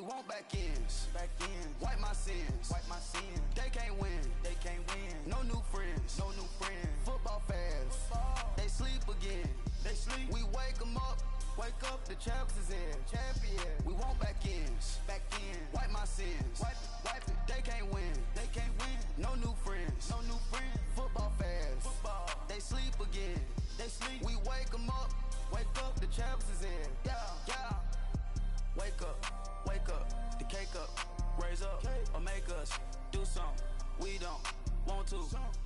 want back ends. Wipe my sins. They can't win. No new friends. Football fans. They sleep again. We wake them up. The champs is in. We want back ends. Wipe my sins. Wipe it. They can't win. No new friends. Football fans. They sleep again. We wake them up. The champs is in. Yeah. Wake up. The cake up. Raise up or make us do something we don't want to.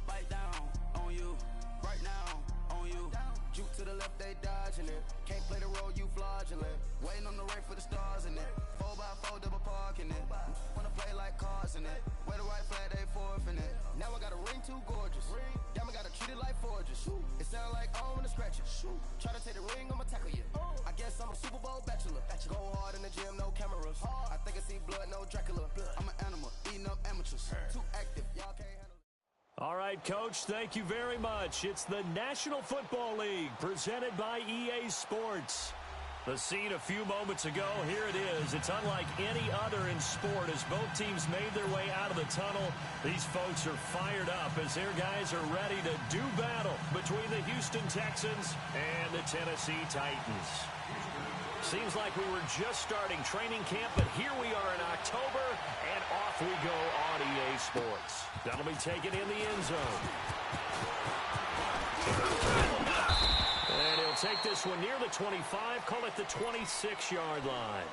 Bite down on you right now. On you. Juke to the left, they dodging it. Can't play the role, you fraudulent. Waiting on the race for the stars in it. 4x4 double parking it. Wanna play like cars in it. Where the right flag, they forfeit it. Now I got a ring too gorgeous. Damn, I gotta treat it like forges. It sound like I wanna scratch it. Try to take the ring, I'ma tackle you. I guess I'm a Super Bowl bachelor. Go hard in the gym, no cameras. I think I see blood, no Dracula. I'm an animal, eating up amateurs. Too active, y'all can't handle it. All right, Coach, thank you very much. It's the National Football League presented by EA Sports. The scene a few moments ago, here it is. It's unlike any other in sport as both teams made their way out of the tunnel. These folks are fired up as their guys are ready to do battle between the Houston Texans and the Tennessee Titans. Seems like we were just starting training camp, but here we are in October, and off we go on EA Sports. That'll be taken in the end zone. And he'll take this one near the 25, call it the 26-yard line.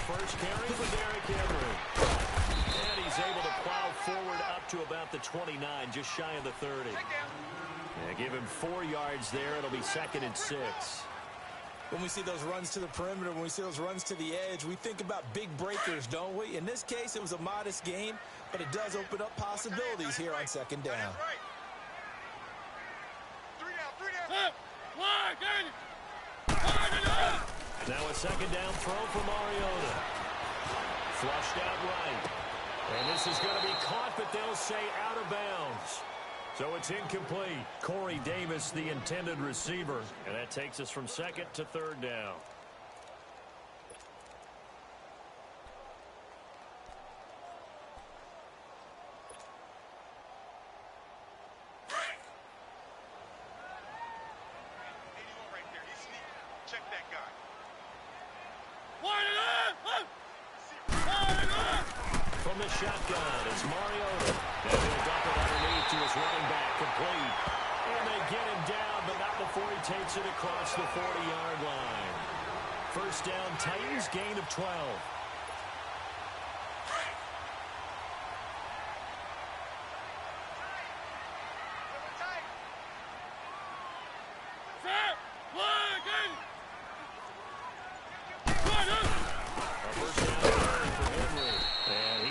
First carry for Derrick Henry. And he's able to plow forward up to about the 29, just shy of the 30. And give him 4 yards there. It'll be 2nd and 6. When we see those runs to the perimeter, when we see those runs to the edge, we think about big breakers, don't we? In this case, it was a modest gain, but it does open up possibilities here on 2nd down. Now a 2nd down throw for Mariota. Flushed out right. And this is going to be caught, but they'll say out of bounds. So it's incomplete. Corey Davis, the intended receiver. And that takes us from 2nd to 3rd down. From the shotgun, it's Mariota. And he'll dump it underneath to his running back, complete. And they get him down, but not before he takes it across the 40-yard line. First down, Titans, gain of 12.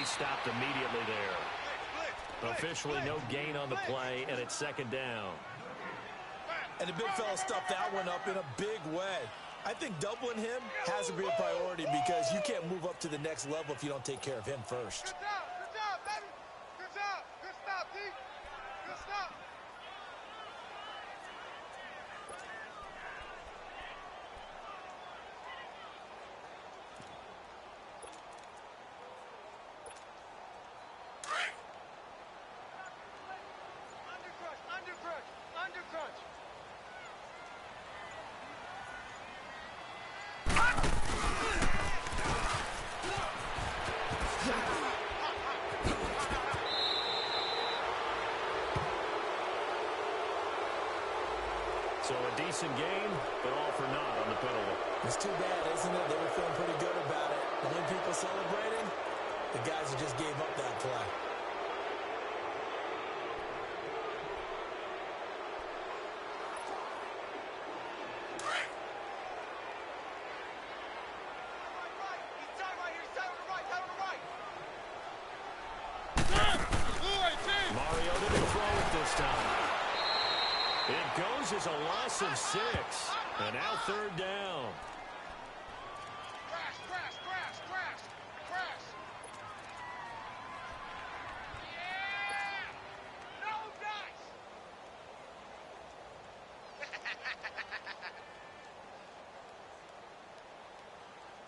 Stopped immediately there. Officially no gain on the play, and it's 2nd down. And the big fella stuffed that one up in a big way. I think doubling him has to be a priority because you can't move up to the next level if you don't take care of him first. Good job, baby. Good job. Good stop, D. Good stop. Under crunch. So a decent game, but all for naught on the penalty. It's too bad, isn't it? They were feeling pretty good about it. And when people celebrating, the guys who just gave up that play. It goes as a loss of 6. And now third down. Crash, crash, crash, crash, crash. Yeah! No dice!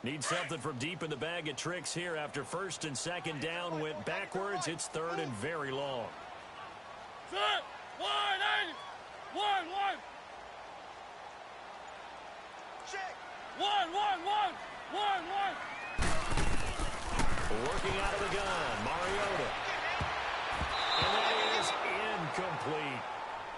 Need something from deep in the bag of tricks here after first and second down went backwards. It's third and very long. Set! 180! 1-1! Check! 1-1-1! 1-1! Working out of the gun, Mariota. And that is incomplete.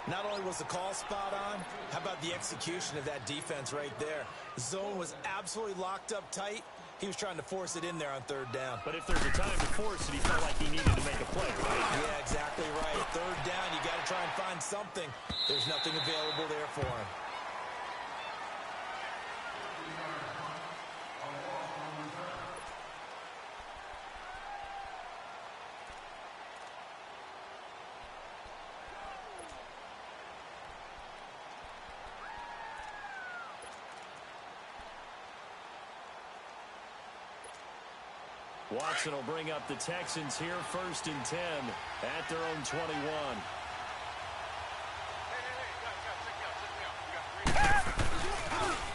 Not only was the call spot on, how about the execution of that defense right there? The zone was absolutely locked up tight. He was trying to force it in there on third down. But if there's a time to force it, he felt like he needed to make a play, right? Yeah, exactly right. Third down, you got to try and find something. There's nothing available there for him. Watson will bring up the Texans here first and 10 at their own 21.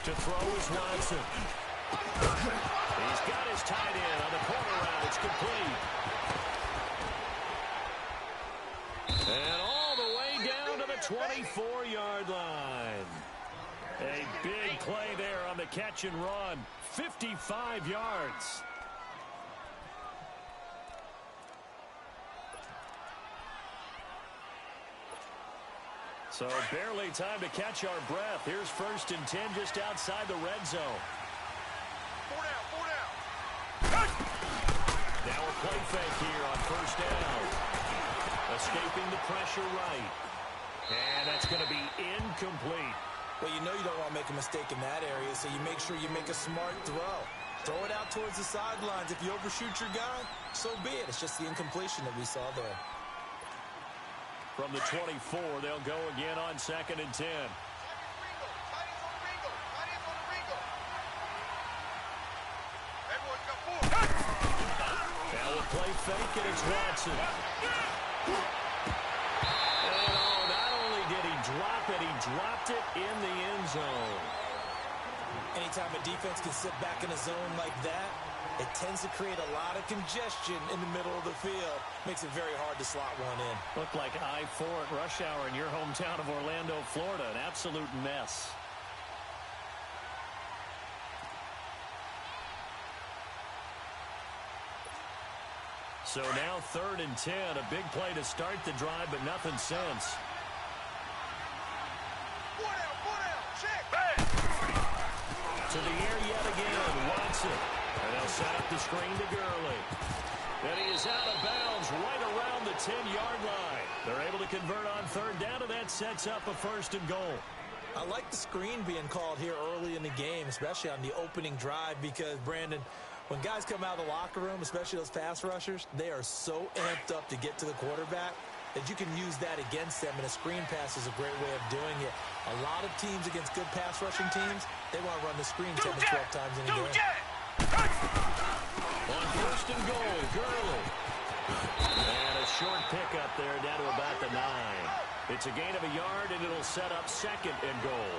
To throw is Watson. He's got his tight end on the corner route. It's complete. And all the way down to the 24-yard line. A big play there on the catch and run. 55 yards. So barely time to catch our breath. Here's first and 10 just outside the red zone. 4 down. Now a play fake here on first down. Escaping the pressure right. And that's going to be incomplete. Well, you know you don't want to make a mistake in that area, so you make sure you make a smart throw. Throw it out towards the sidelines. If you overshoot your guy, so be it. It's just the incompletion that we saw there. From the 24, they'll go again on second and 10. Now a play fake, and it's Watson. And not only did he drop it, he dropped it in the end zone. Anytime a defense can sit back in a zone like that, it tends to create a lot of congestion in the middle of the field. Makes it very hard to slot one in. Looked like I-4 at rush hour in your hometown of Orlando, Florida. An absolute mess. So now third and 10. A big play to start the drive, but nothing since. 4 down. Check. To the air yet again. Watson. And they'll set up the screen to Gurley. And he is out of bounds right around the 10-yard line. They're able to convert on third down, and that sets up a first and goal. I like the screen being called here early in the game, especially on the opening drive, because, Brandon, when guys come out of the locker room, especially those pass rushers, they are so amped up to get to the quarterback that you can use that against them, and a screen pass is a great way of doing it. A lot of teams against good pass rushing teams, they want to run the screen 10 to 12 times in a game. On first and goal, Gurley. And a short pickup there down to about the 9. It's a gain of a yard, and it'll set up second and goal.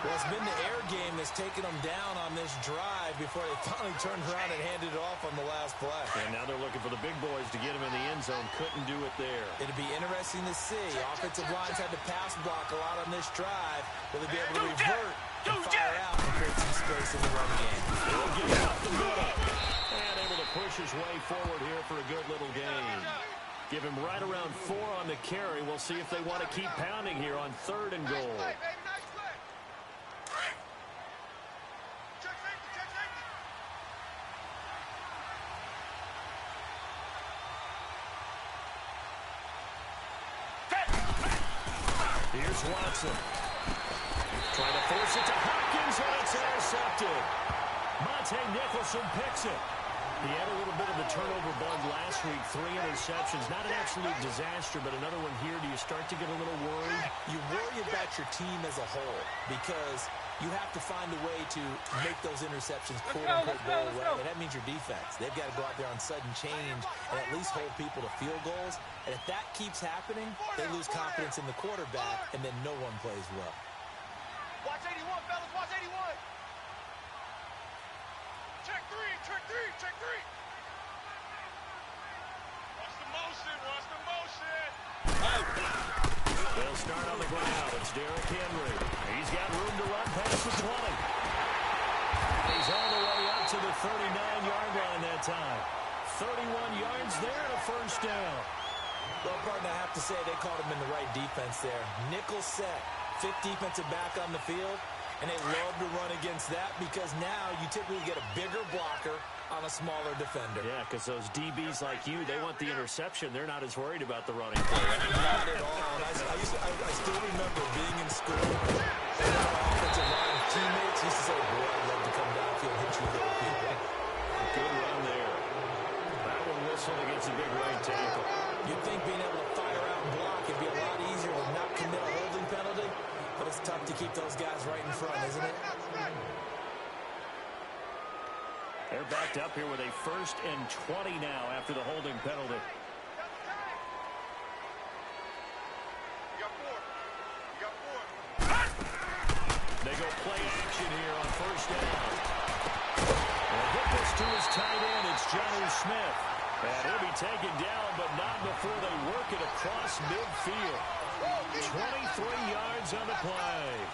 Well, it's been the air game that's taken them down on this drive before they finally turned around and handed it off on the last play. And now they're looking for the big boys to get him in the end zone. Couldn't do it there. It'd be interesting to see. Offensive lines had to pass block a lot on this drive. Will they be able to revert and fire out and create some space in the run game? He'll get it up the middle. And able to push his way forward here for a good little gain. Give him right around 4 on the carry. We'll see if they want to keep pounding here on third and goal. Here's Watson. Trying to force it to Hopkins, and it's intercepted. Monte Nicholson picks it. He had a little bit bit of the turnover bug last week, 3 interceptions. Not an absolute disaster, but another one here. Do you start to get a little worried? You worry about your team as a whole because you have to find a way to make those interceptions quote-unquote go away, and that means your defense. They've got to go out there on sudden change and at least hold people to field goals. And if that keeps happening, they lose confidence in the quarterback, and then no one plays well. Watch 81, fellas, watch 81. Check three, check three, check three. Watch the motion, watch the motion. They'll start on the ground. It's Derrick Henry. He's got room to run past the 20. He's all the way up to the 39-yard line that time. 31 yards there and a first down. Well, partner, I have to say they called him in the right defense there. Nickel set, 5th defensive back on the field, and they love to run against that because now you typically get a bigger blocker on a smaller defender. Yeah, because those DBs like you, they want the interception. They're not as worried about the running play. Not at all. I still remember being in school, and our offensive line teammates used to say, boy, I'd love to come downfield and hit you little people. Good run there. That one whistled against a big right tackle. You'd think being able to fire out and block would be a lot easier to not commit a holding penalty, but it's tough to keep those guys right in front, isn't it? They're backed up here with a 1st and 20 now after the holding penalty. You got 4. You got 4. They go play action here on 1st down. And hit this to his tight end. It's Jonnu Smith. And he'll be taken down, but not before they work it across midfield. 23 yards on the play.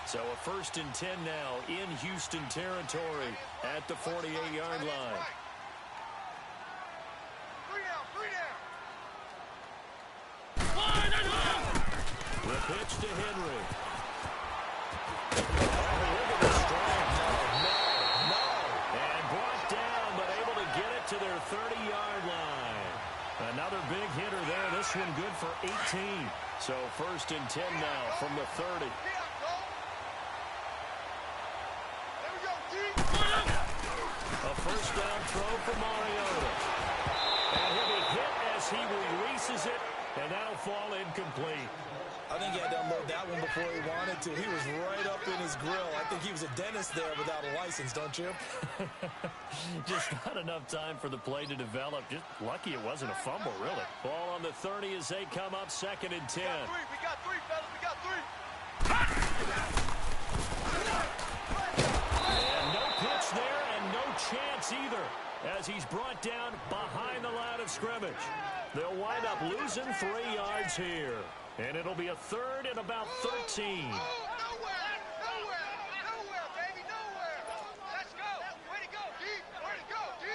So a 1st and 10 now in Houston territory at the 48-yard line. 3 down, 3 down. The pitch to Henry. Oh, look at the strike. No. And brought down, but able to get it to their 30-yard line. Another big hitter there. This one good for 18. So 1st and 10 now from the 30. A 1st down throw for Mariota. And he'll be hit as he releases it, and that'll fall incomplete. I think he had to unload that one before he wanted to. He was right up in his grill. I think he was a dentist there without a license, don't you? Just not enough time for the play to develop. Just lucky it wasn't a fumble, really. Ball on the 30 as they come up 2nd and 10. We got 3, fellas. We got 3. And no pitch there and no chance either as he's brought down behind the line of scrimmage. They'll wind up losing 3 yards here. And it'll be a 3rd and about 13. Nowhere, baby, nowhere. Let's go. Way to go, D. Way to go, D.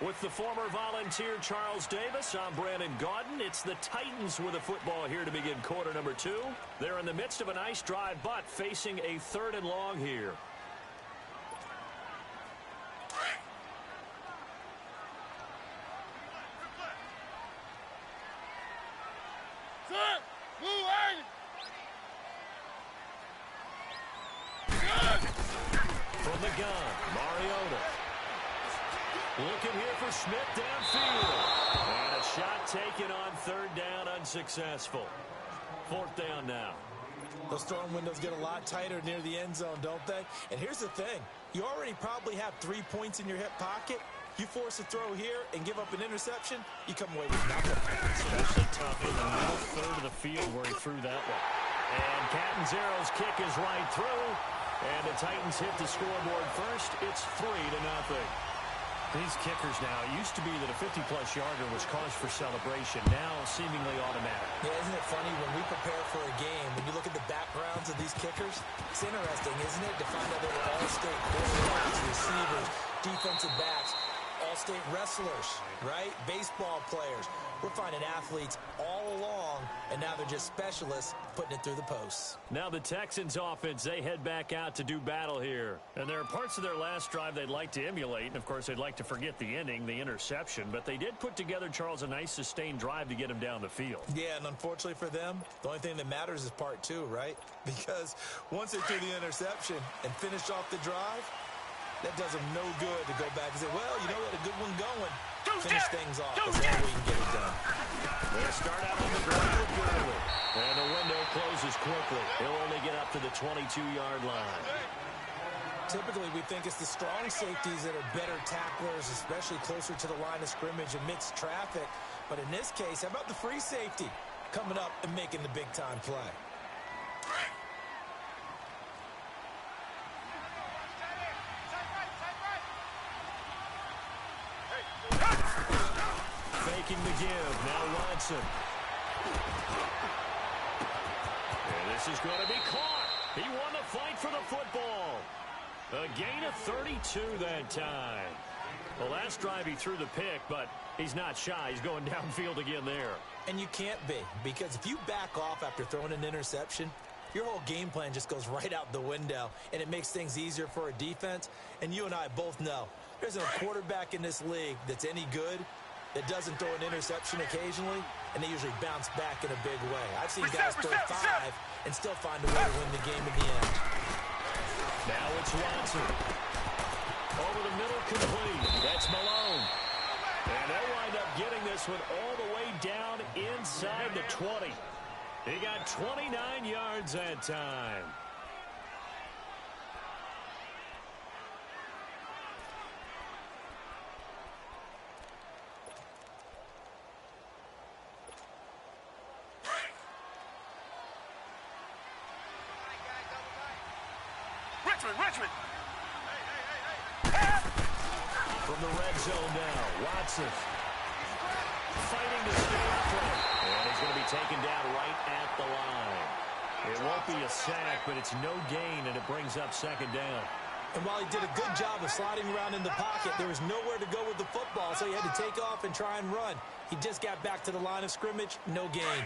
With the former Volunteer Charles Davis, I'm Brandon Gaudin. It's the Titans with a football here to begin quarter number 2. They're in the midst of a nice drive, but facing a 3rd and long here. From the gun, Mariota. Looking here for Smith downfield. And a shot taken on 3rd down, unsuccessful. 4th down now. Those throwing windows get a lot tighter near the end zone, don't they? And here's the thing. You already probably have 3 points in your hip pocket. You force a throw here and give up an interception, you come away with nothing. Especially tough in the middle 3rd of the field where he threw that one. And Catanzaro's kick is right through. And the Titans hit the scoreboard first. It's 3-0. These kickers now, it used to be that a 50-plus yarder was cause for celebration. Now seemingly automatic. Yeah, isn't it funny when we prepare for a game, when you look at the backgrounds of these kickers, it's interesting, isn't it, to find out they were all-state quarterbacks, receivers, defensive backs, all-state wrestlers, right? Baseball players. We're finding athletes all along, and now they're just specialists putting it through the posts. Now the Texans offense, they head back out to do battle here. And there are parts of their last drive they'd like to emulate. And, of course, they'd like to forget the ending, the interception. But they did put together, Charles, a nice sustained drive to get him down the field. Yeah, and unfortunately for them, the only thing that matters is part two, right? Because once they threw the interception and finished off the drive, that does them no good to go back and say, well, you know, we had a good one going. Finish things off as long as we can get it done. They'll start out on the ground with Gurley. And the window closes quickly. He'll only get up to the 22-yard line. Typically, we think it's the strong safeties that are better tacklers, especially closer to the line of scrimmage amidst traffic. But in this case, how about the free safety coming up and making the big-time play? Faking the give. Now Watson. And this is going to be caught. He won the fight for the football. A gain of 32 that time. Well, last drive he threw the pick, but he's not shy. He's going downfield again there. And you can't be, because if you back off after throwing an interception, your whole game plan just goes right out the window, and it makes things easier for a defense. And you and I both know there's a quarterback in this league that's any good that doesn't throw an interception occasionally, and they usually bounce back in a big way. I've seen guys throw 5 and still find a way to win the game in the end. Now it's Watson. Over the middle, complete. That's Malone. And they'll wind up getting this one all the way down inside the 20. He got 29 yards that time. Richmond. From the red zone now, Watson fighting to stay upright. And he's going to be taken down right at the line. It won't be a sack, but it's no gain, and it brings up second down. And while he did a good job of sliding around in the pocket, there was nowhere to go with the football, so he had to take off and try and run. He just got back to the line of scrimmage, no gain.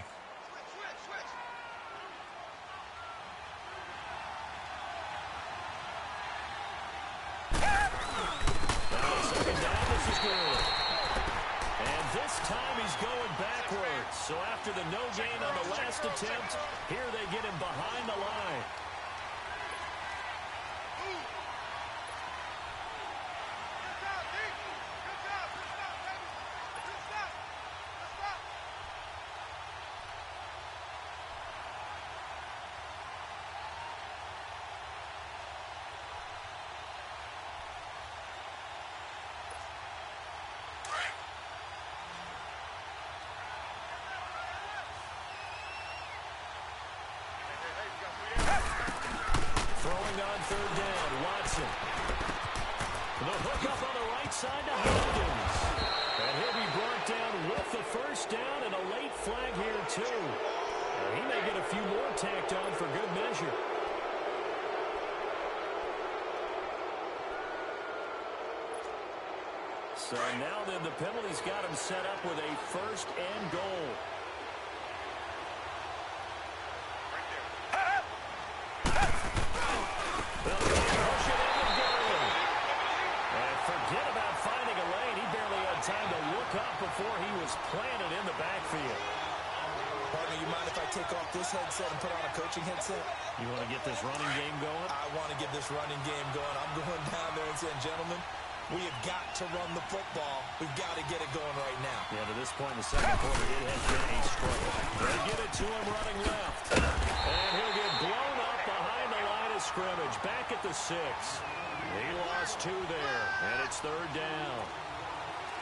And this time he's going backwards. So after the no gain on the last attempt, here they get him behind the line. Throwing on third down, Watson. The hook up on the right side to Hopkins. And he'll be brought down with the first down and a late flag here, too. He may get a few more tacked on for good measure. So now then the penalty's got him set up with a first and goal. Forget about finding a lane. He barely had time to look up before he was planted in the backfield. Partner, you mind if I take off this headset and put on a coaching headset? You want to get this running game going? I want to get this running game going. I'm going down there and saying, gentlemen, we have got to run the football. We've got to get it going right now. Yeah, to this point in the second quarter, it has been a struggle. They get it to him running left. And he'll get blown up behind the line of scrimmage. Back at the 6. He lost 2 there, and it's third down.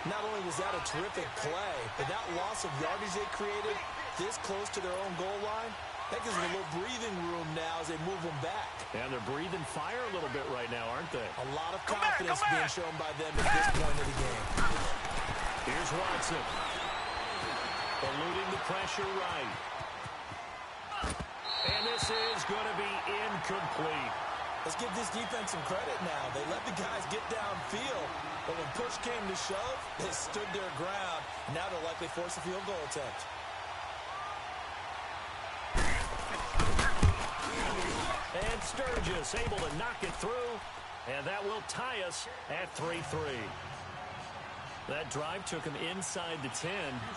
Not only was that a terrific play, but that loss of yardage they created this close to their own goal line, that gives them a little breathing room now as they move them back. And they're breathing fire a little bit right now, aren't they? A lot of confidence being shown by them at this point of the game. Here's Watson. Eluding the pressure right. And this is going to be incomplete. Let's give this defense some credit now. They let the guys get downfield, but But when push came to shove, they stood their ground. Now they'll likely force a field goal attempt. And Sturgis able to knock it through, and that will tie us at 3-3. That drive took him inside the 10.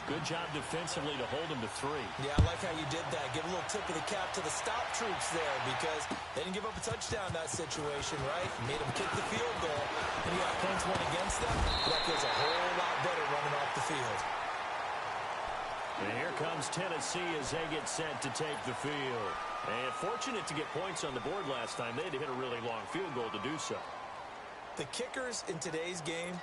Good job defensively to hold him to 3. Yeah, I like how you did that. Give a little tip of the cap to the stop troops there because they didn't give up a touchdown in that situation, right? Made them kick the field goal, and you got points went against them. That feels a whole lot better running off the field. And here comes Tennessee as they get set to take the field. And fortunate to get points on the board last time. They had to hit a really long field goal to do so. The kickers in today's game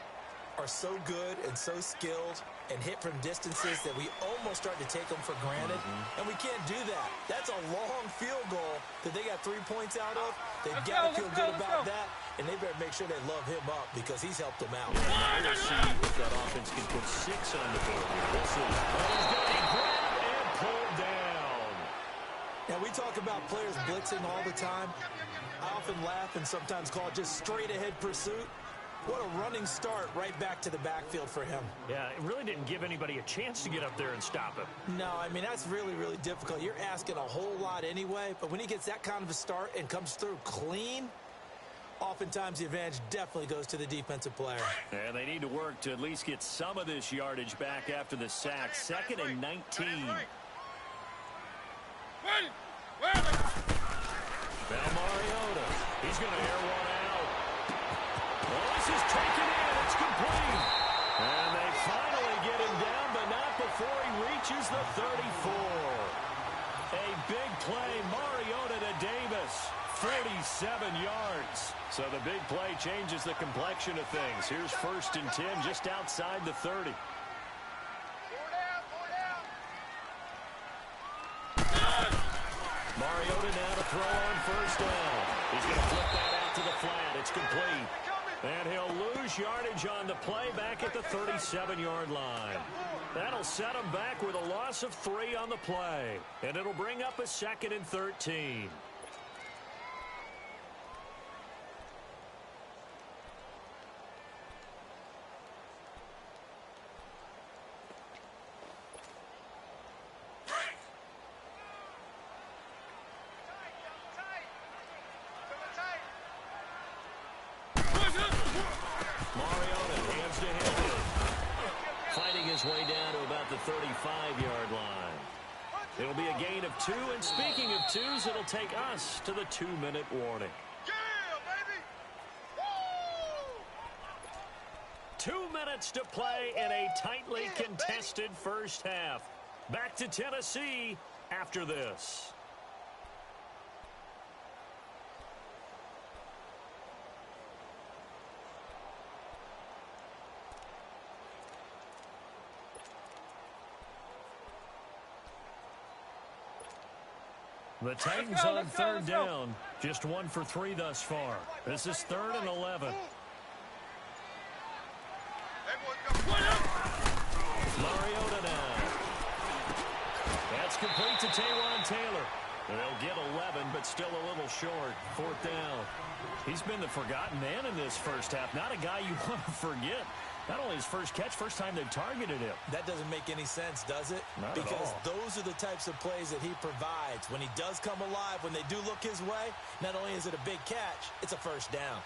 are so good and so skilled and hit from distances that we almost start to take them for granted. And we can't do that. That's a long field goal that they got 3 points out of. They've got to feel good about that, and they better make sure they love him up because he's helped them out. Yeah, we'll see if that offense can put 6 on the board. We'll see. Oh, he's going to be grabbed and pulled down. Now, we talk about players blitzing all the time. I often laugh and sometimes call it just straight-ahead pursuit. What a running start right back to the backfield for him. Yeah, it really didn't give anybody a chance to get up there and stop him. No, I mean, that's really, really difficult. You're asking a whole lot anyway, but when he gets that kind of a start and comes through clean, oftentimes the advantage definitely goes to the defensive player. And they need to work to at least get some of this yardage back after the sack. 2nd and 19. Now Mariota. He's going to air one out. Well, this is taken in. It's complete. And they finally get him down, but not before he reaches the 34. A big play. Mariota to Davis. 47 yards. So the big play changes the complexion of things. Here's 1st and 10 just outside the 30. Mariota now to throw on 1st down. He's going to flip that out to the flat. It's complete. And he'll lose yardage on the play back at the 37-yard line. That'll set him back with a loss of 3 on the play. And it'll bring up a 2nd and 13. Way down to about the 35-yard line. It'll be a gain of 2, and speaking of 2s, it'll take us to the 2-minute warning. Yeah, baby! Woo! 2 minutes to play in a tightly contested first half. Back to Tennessee after this. The Titans on 3rd down. Just 1 for 3 thus far. This is 3rd and 11. Mariota now. That's complete to Taywan Taylor. They'll get 11, but still a little short. 4th down. He's been the forgotten man in this first half. Not a guy you want to forget. Not only his first catch, first time they've targeted him. That doesn't make any sense, does it? Not because at all. Those are the types of plays that he provides. When he does come alive, when they do look his way, not only is it a big catch, it's a first down.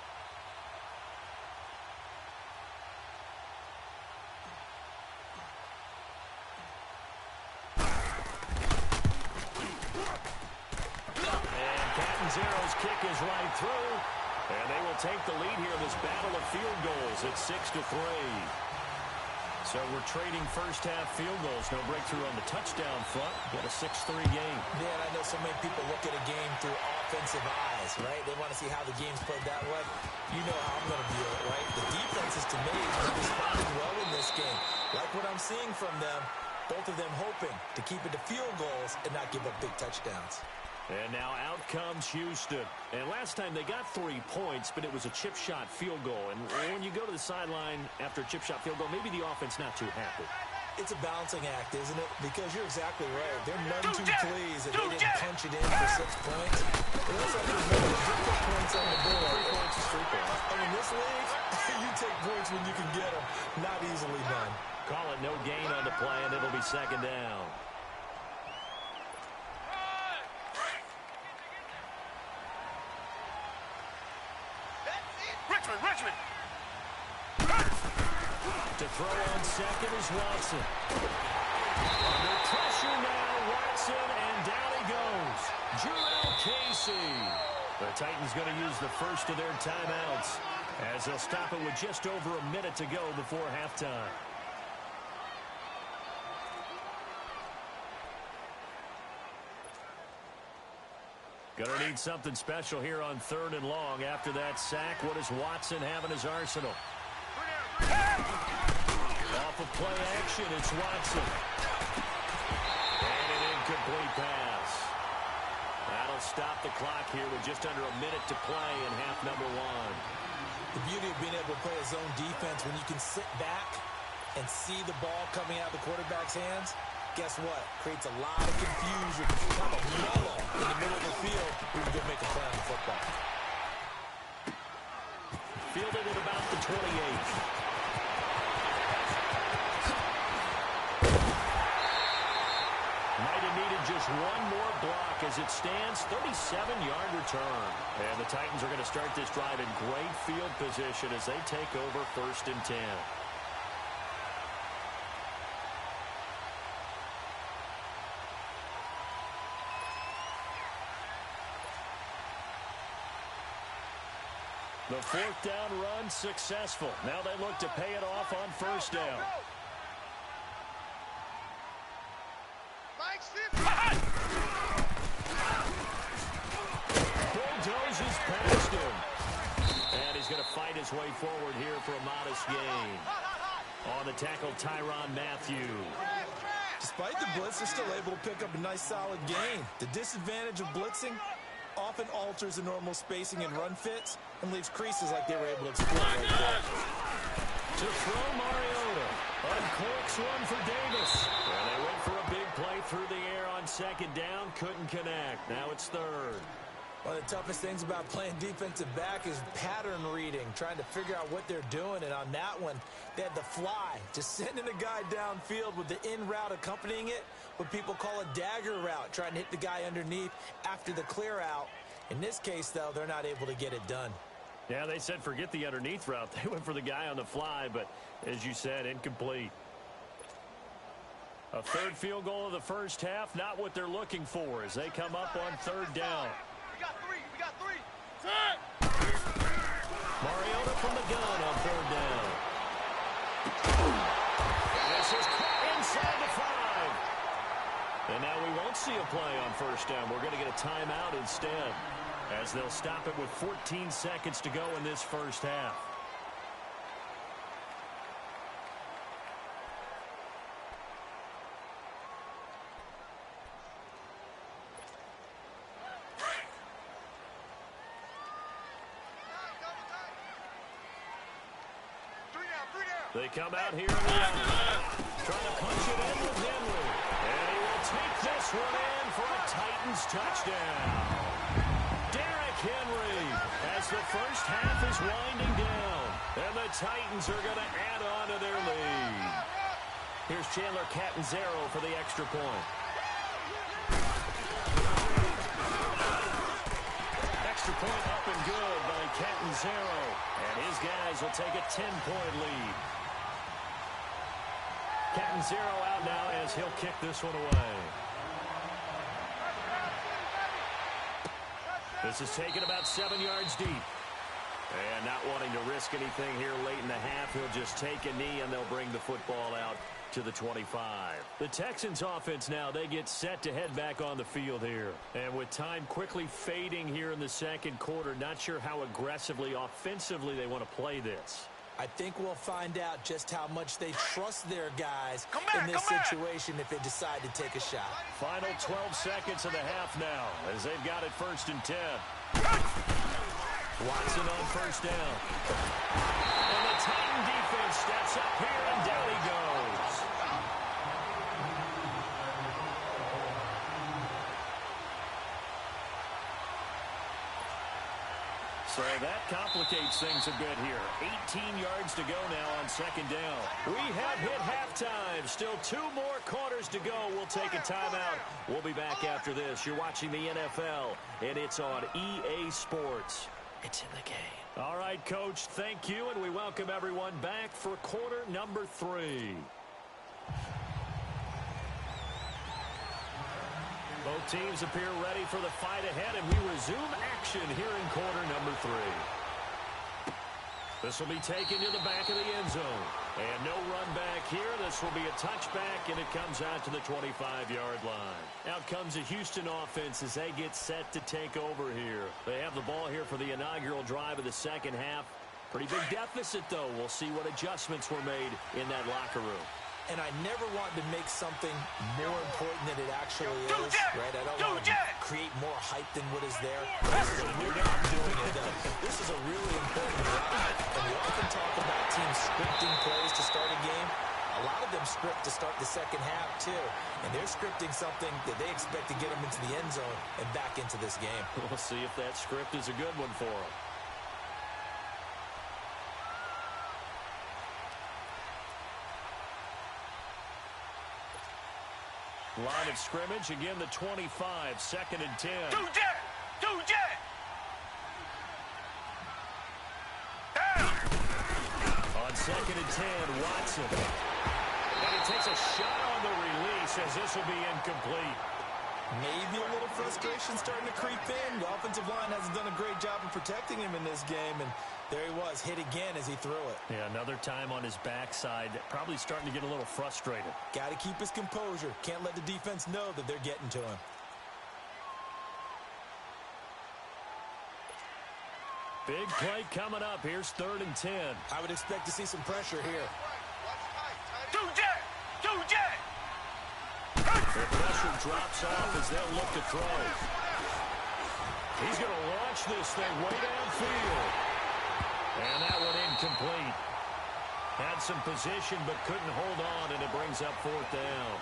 And Catanzero's kick is right through. And they will take the lead here in this battle of field goals at 6-3. So we're trading first half field goals. No breakthrough on the touchdown front. Got a 6-3 game. Yeah, and I know so many people look at a game through offensive eyes, right? They want to see how the game's played that way. You know how I'm going to view it, right? The defenses, to me, have responded well in this game. Like what I'm seeing from them, both of them hoping to keep it to field goals and not give up big touchdowns. And now out comes Houston. And last time they got 3 points, but it was a chip shot field goal. And when you go to the sideline after a chip shot field goal, maybe the offense not too happy. It's a balancing act, isn't it? Because you're exactly right. They're none too pleased that they didn't punch it in for 6 points. But also have to remember, 3 points on the board. 3 points is 3 points. And when in this league, you take points when you can get them. Not easily done. Call it no gain on the play, and it'll be second down. Richmond. To throw on second is Watson. Under pressure now, Watson, and down he goes. Jurel Casey. The Titans going to use the first of their timeouts as they'll stop it with just over a minute to go before halftime. Going to need something special here on 3rd and long. After that sack, what does Watson have in his arsenal? Off of play action, it's Watson. And an incomplete pass. That'll stop the clock here with just under a minute to play in half number 1. The beauty of being able to play a zone defense when you can sit back and see the ball coming out of the quarterback's hands, guess what? Creates a lot of confusion. Kind of mellow in the middle of the field. We can go make a play on the football. Fielded at about the 28. Might have needed just one more block as it stands, 37-yard return. And the Titans are going to start this drive in great field position as they take over 1st and 10. The 4th down run successful. Now they look to pay it off on 1st down. Bulldozes past him. And he's going to fight his way forward here for a modest gain. On the tackle, Tyrann Mathieu. Despite the blitz, they're still able to pick up a nice solid gain. The disadvantage of blitzing often alters the normal spacing and run fits and leaves creases like they were able to exploit right there. To throw, Mariota. Uncorks one for Davis. And they went for a big play through the air on 2nd down. Couldn't connect. Now it's 3rd. One of the toughest things about playing defensive back is pattern reading, trying to figure out what they're doing. And on that one, they had the fly, just sending a guy downfield with the in route accompanying it, what people call a dagger route, trying to hit the guy underneath after the clear out. In this case, though, they're not able to get it done. Yeah, they said forget the underneath route. They went for the guy on the fly, but as you said, incomplete. A 3rd field goal of the 1st half, not what they're looking for as they come up on 3rd down. We got three. Mariota from the gun on 3rd down. This is caught inside the 5. And now we won't see a play on 1st down. We're going to get a timeout instead as they'll stop it with 14 seconds to go in this 1st half. They come out here in the trying to punch it in with Henry. And he will take this one in for a Titans touchdown. Derrick Henry as the 1st half is winding down. And the Titans are going to add on to their lead. Here's Chandler Catanzaro for the extra point. Extra point up and good by Catanzaro. And his guys will take a 10-point lead. Catanzaro out now as he'll kick this one away. This is taken about 7 yards deep. And not wanting to risk anything here late in the half, he'll just take a knee and they'll bring the football out to the 25. The Texans offense now, they get set to head back on the field here. And with time quickly fading here in the 2nd quarter, not sure how aggressively, offensively they want to play this. I think we'll find out just how much they trust their guys in this situation if they decide to take a shot. Final 12 seconds of the half now as they've got it 1st and 10. Watson on 1st down. And the Titan defense steps up here and down he goes. So that complicates things a bit here. 18 yards to go now on second down. We have hit halftime. Still 2 more quarters to go. We'll take a timeout. We'll be back after this. You're watching the NFL, and it's on EA Sports. It's in the game. All right, Coach, thank you, and we welcome everyone back for quarter number 3. Both teams appear ready for the fight ahead, and we resume action here in quarter number 3. This will be taken to the back of the end zone. And no run back here. This will be a touchback, and it comes out to the 25-yard line. Out comes the Houston offense as they get set to take over here. They have the ball here for the inaugural drive of the second half. Pretty big deficit, though. We'll see what adjustments were made in that locker room. And I never want to make something more important than it actually is, right? I don't want to create more hype than what is there. We're not doing it, though. This is a really important drive. And we often talk about teams scripting plays to start a game. A lot of them script to start the second half, too. And they're scripting something that they expect to get them into the end zone and back into this game. We'll see if that script is a good one for them. Line of scrimmage, again the 25, second and 10. Do that! On second and 10, Watson. And he takes a shot on the release as this will be incomplete. Maybe a little frustration starting to creep in. The offensive line hasn't done a great job of protecting him in this game, and there he was, hit again as he threw it. Yeah, another time on his backside, probably starting to get a little frustrated. Got to keep his composure. Can't let the defense know that they're getting to him. Big play coming up. Here's third and 10. I would expect to see some pressure here. Do that! The pressure drops off as they'll look to throw. He's going to launch this thing way downfield. And that one incomplete. Had some position but couldn't hold on, and it brings up fourth down.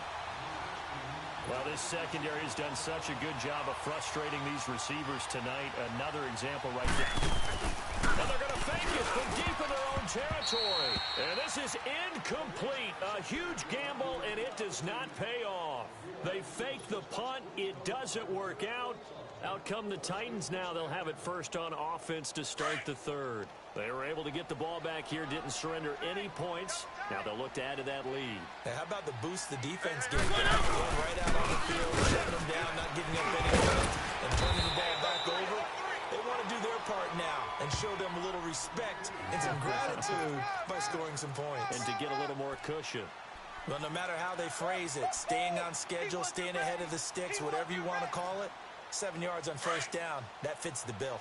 Well, this secondary has done such a good job of frustrating these receivers tonight. Another example right there. And they're going to fake it from deep in their own territory. And this is incomplete. A huge gamble, and it does not pay off. They fake the punt. It doesn't work out. Out come the Titans now. They'll have it first on offense to start the third. They were able to get the ball back here, didn't surrender any points. Now they'll look to add to that lead. Now, how about the boost the defense gave them? Going right out on the field, shutting them down, not giving up any points, and turning the ball back over. They want to do their part now and show them a little respect and some gratitude by scoring some points. And to get a little more cushion. Well, no matter how they phrase it, staying on schedule, staying ahead of the sticks, whatever you want to call it, 7 yards on first down, that fits the bill.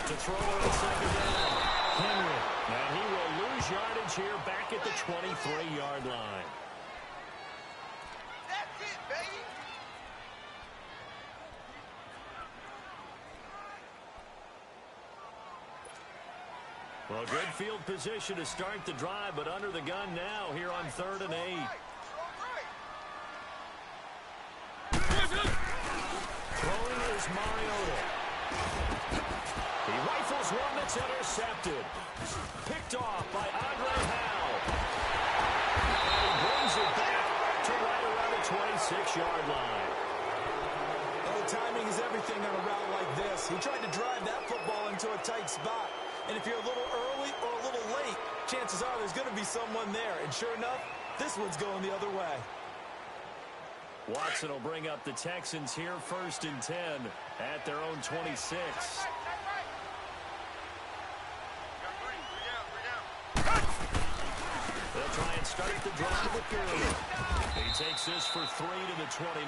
To throw on second down, Henry. And he will lose yardage here back at the 23-yard line. That's it, baby! Well, good field position to start the drive, but under the gun now here on 3rd and 8. Throwing is Mariota. He rifles one that's intercepted. Picked off by Andre Howe. And he brings it back to right around the 26-yard line. Well, timing is everything on a route like this. He tried to drive that football into a tight spot. And if you're a little early or a little late, chances are there's going to be someone there. And sure enough, this one's going the other way. Watson will bring up the Texans here, 1st and 10 at their own 26. They'll try and start the drive with Gurley. He takes this for 3 to the 29.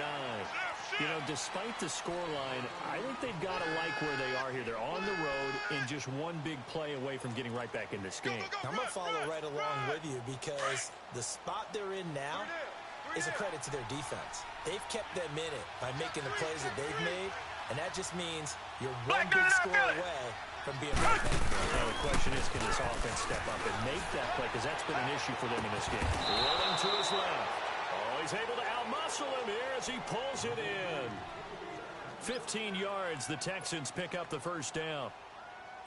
You know, despite the scoreline, I think they've got to like where they are here. They're on the road and just one big play away from getting right back in this game. I'm going to follow right along with you because the spot they're in now is a credit to their defense. They've kept them in it by making the plays that they've made, and that just means you're one big score away from being right back. Now the question is, can this offense step up and make that play? Because that's been an issue for them in this game. Rolling to his left. he's able to outmuscle him here as he pulls it in. 15 yards, the Texans pick up the first down.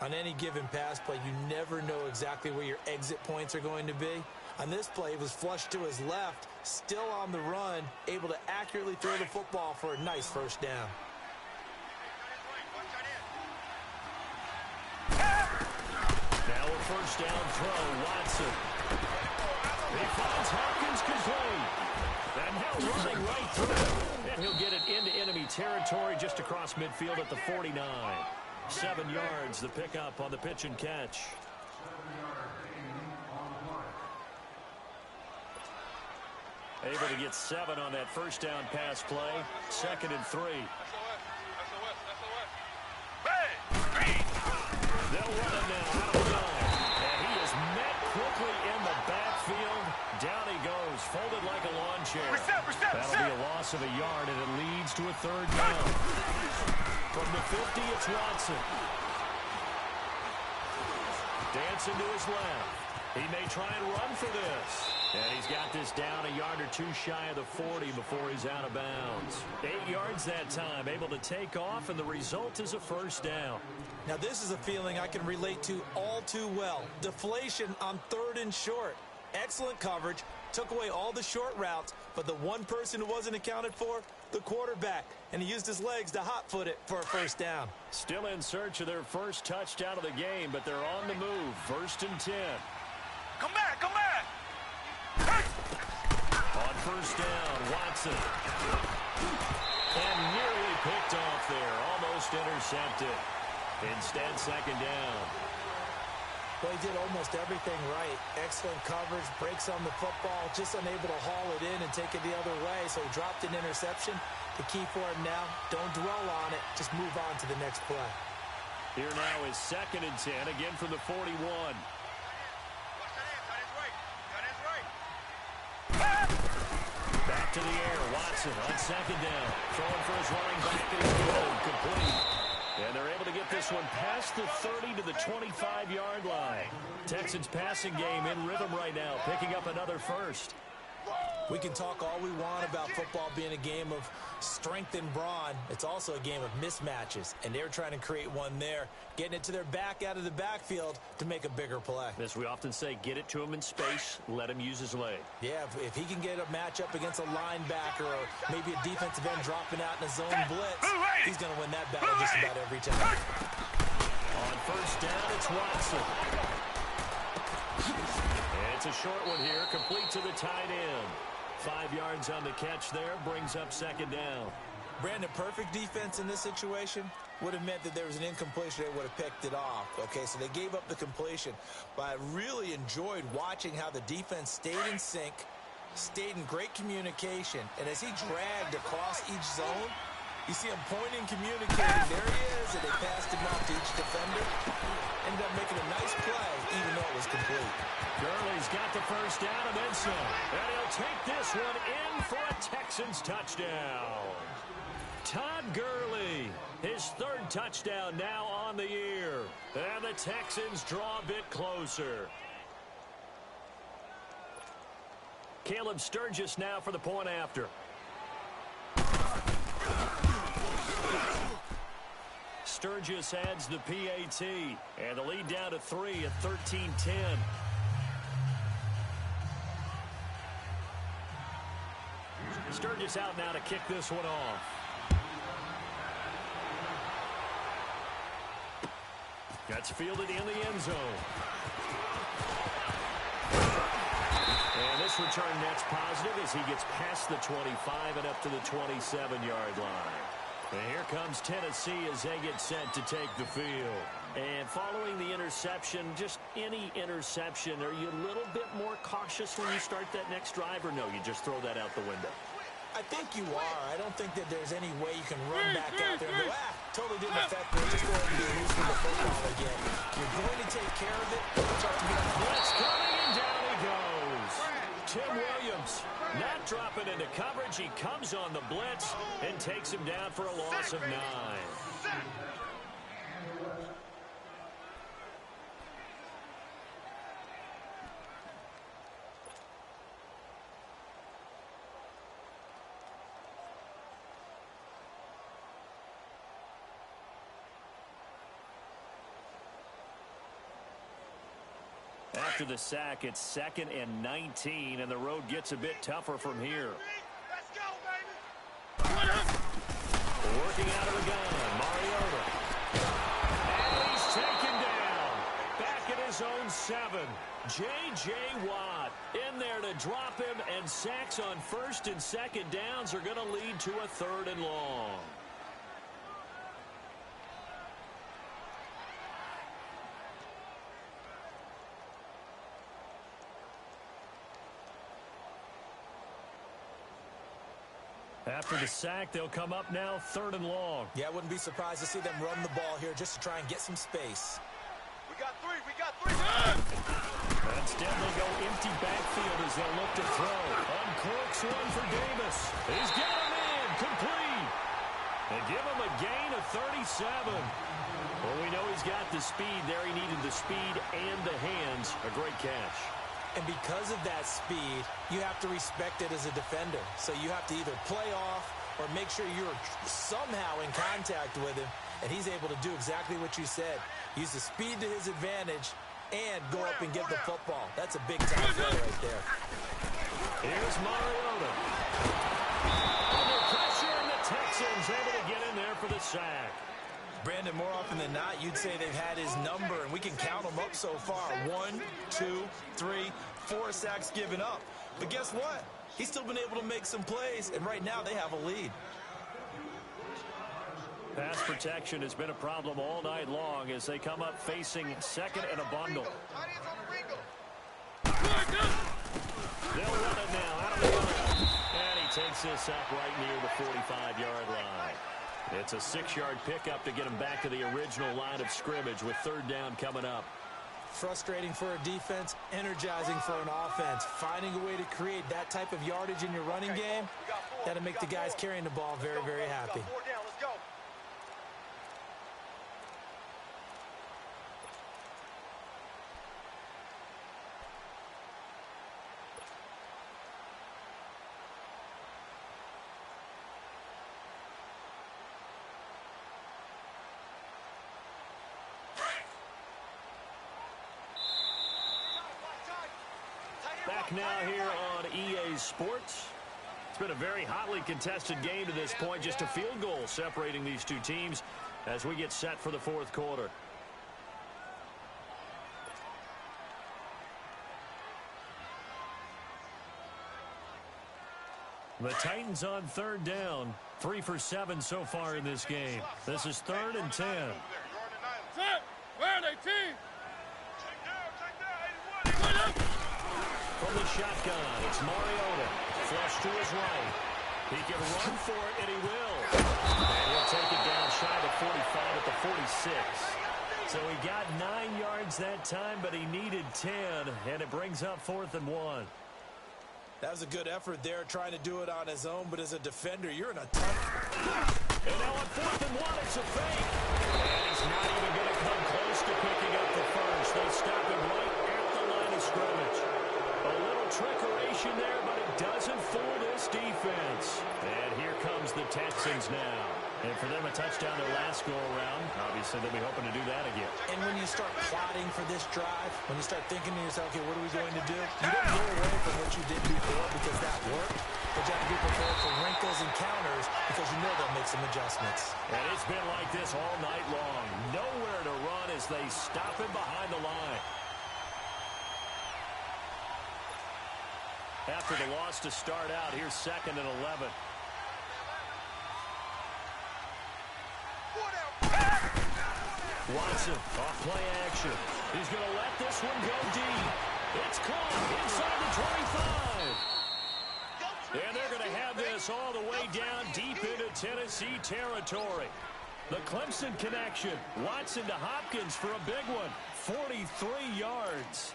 On any given pass play, you never know exactly where your exit points are going to be. On this play, it was flushed to his left, still on the run, able to accurately throw the football for a nice first down. Now a first down throw, Watson. He finds Hopkins complete. And now running right through. And he'll get it into enemy territory just across midfield at the 49. 7 yards, the pickup on the pitch and catch. Able to get 7 on that first down pass play. 2nd and 3. They'll run him now out of line. And he is met quickly in the backfield. Down he goes, folded like a lawn chair. That'll be a loss of a yard, and it leads to a 3rd down. From the 50, it's Watson. Dancing to his left. He may try and run for this. And he's got this down a yard or 2 shy of the 40 before he's out of bounds. 8 yards that time, able to take off, and the result is a first down. Now this is a feeling I can relate to all too well. Deflation on 3rd and short. Excellent coverage, took away all the short routes, but the one person who wasn't accounted for, the quarterback, and he used his legs to hot-foot it for a first down. Still in search of their first touchdown of the game, but they're on the move. 1st and 10. Come back, come back! On first down, Watson. And nearly picked off there. Almost intercepted. Instead, 2nd down. Well, he did almost everything right. Excellent coverage, breaks on the football, just unable to haul it in and take it the other way, so he dropped an interception. The key for him now, don't dwell on it, just move on to the next play. Here now is 2nd and 10, again from the 41. Back to the air, Watson on 2nd down. Throwing for his running back, and he's good, complete. And they're able to get this one past the 30 to the 25-yard line. Texans passing game in rhythm right now, picking up another first. We can talk all we want about football being a game of strength and brawn. It's also a game of mismatches, and they're trying to create one there, getting it to their back out of the backfield to make a bigger play. As we often say, get it to him in space, let him use his leg. Yeah, if he can get a matchup against a linebacker or maybe a defensive end dropping out in a zone blitz, he's going to win that battle just about every time. On first down, it's Watson. And it's a short one here, complete to the tight end. 5 yards on the catch there, brings up 2nd down. Brandon, perfect defense in this situation would have meant that there was an incompletion. They would have picked it off. Okay, so they gave up the completion. But I really enjoyed watching how the defense stayed in sync, stayed in great communication, and as he dragged across each zone, you see him pointing, communicating. There he is, and they passed him off to each defender. Ended up making a nice play, even though it was complete. Gurley's got the first down and then some. And he'll take this one in for a Texans touchdown. Todd Gurley, his 3rd touchdown now on the year. And the Texans draw a bit closer. Caleb Sturgis now for the point after. Sturgis adds the PAT, and the lead down to 3 at 13-10. Sturgis out now to kick this one off. That's fielded in the end zone. And this return net's positive as he gets past the 25 and up to the 27-yard line. And here comes Tennessee as they get set to take the field. And following the interception, just any interception, are you a little bit more cautious when you start that next drive, or no, you just throw that out the window? I think you are. I don't think that there's any way you can run back out there and go, totally didn't affect me. Just go ahead and be loose with the football again. You're going to take care of it. Blitz coming, and down he goes. Tim Williams not dropping into coverage. He comes on the blitz and takes him down for a loss of 9. after the sack. It's 2nd and 19, and the road gets a bit tougher from here. Let's go, baby. Working out of the gun, Mariota. And he's taken down. Back at his own 7. J.J. Watt in there to drop him, and sacks on 1st and 2nd downs are going to lead to a 3rd and long. After the sack, they'll come up now 3rd and long. Yeah, I wouldn't be surprised to see them run the ball here just to try and get some space. We got 3. We got 3. Instead, they go empty backfield as they look to throw. Uncroaks one for Davis. He's got him in. Complete. They give him a gain of 37. Well, we know he's got the speed there. He needed the speed and the hands. A great catch. And because of that speed, you have to respect it as a defender. So you have to either play off or make sure you're somehow in contact with him. And he's able to do exactly what you said. Use the speed to his advantage and go up and get the football. That's a big-time play right there. Here's Mariota. Under pressure, and the Texans able to get in there for the sack. Brandon, more often than not, you'd say they've had his number, and we can count them up so far. 1, 2, 3, 4 sacks given up. But guess what? He's still been able to make some plays, and right now they have a lead. Pass protection has been a problem all night long as they come up facing 2nd and a bundle. They'll run it now out of the gun. And he takes this up right near the 45-yard line. It's a 6-yard pickup to get him back to the original line of scrimmage with 3rd down coming up. Frustrating for a defense, energizing for an offense. Finding a way to create that type of yardage in your running game, that'll make the guys carrying the ball very, very happy. 4 down. Let's go. Back now here on EA Sports. It's been a very hotly contested game to this point. Just a field goal separating these two teams as we get set for the 4th quarter. The Titans on 3rd down. 3 for 7 so far in this game. This is 3rd and 10. Set. Where are they, team? Check down. 81. From the shotgun, it's Mariota. Flush to his right. He can run for it, and he will. And he'll take it down shy of the 45 at the 46. So he got 9 yards that time, but he needed 10, and it brings up 4th and 1. That was a good effort there, trying to do it on his own, but as a defender, you're in a tough... And now on 4th and 1, it's a fake. And he's not even going to come close to picking up the first. They stop him right at the line of scrimmage. A little trickeration there, but it doesn't fool this defense. And here comes the Texans now. And for them, a touchdown their last go-around. Obviously, they'll be hoping to do that again. And when you start plotting for this drive, when you start thinking to yourself, okay, what are we going to do? You don't go away from what you did before because that worked. But you have to be prepared for wrinkles and counters because you know they'll make some adjustments. And it's been like this all night long. Nowhere to run as they stop him behind the line. After the loss to start out, here's 2nd and 11. Watson off play action. He's going to let this one go deep. It's caught inside the 25. And they're going to have this all the way down deep into Tennessee territory. The Clemson connection. Watson to Hopkins for a big one. 43 yards.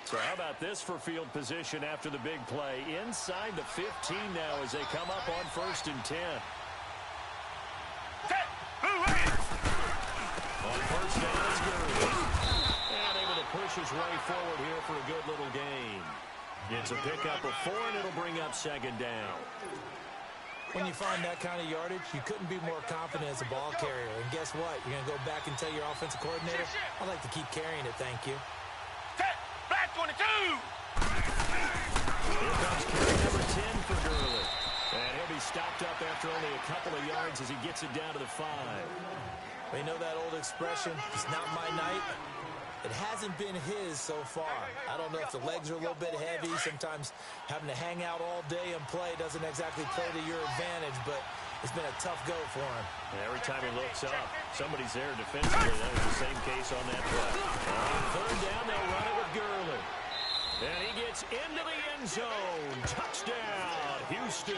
So how about this for field position after the big play? Inside the 15 now as they come up on 1st and 10. On 1st down, it's Gurley. And able to push his way forward here for a good little gain. It's a pickup of 4, and it'll bring up 2nd down. When you find that kind of yardage, you couldn't be more confident as a ball carrier. And guess what? You're going to go back and tell your offensive coordinator, I'd like to keep carrying it, thank you. Back Here comes carry number 10 for Gurley. And he'll be stopped up after only a couple of yards as he gets it down to the 5. We know that old expression, it's not my night. It hasn't been his so far. I don't know if the legs are a little bit heavy. Sometimes having to hang out all day and play doesn't exactly play to your advantage, but it's been a tough go for him. And every time he looks up, somebody's there defensively. That was the same case on that play. On third down, they'll run it with Gurley. And he gets into the end zone. Touchdown, Houston.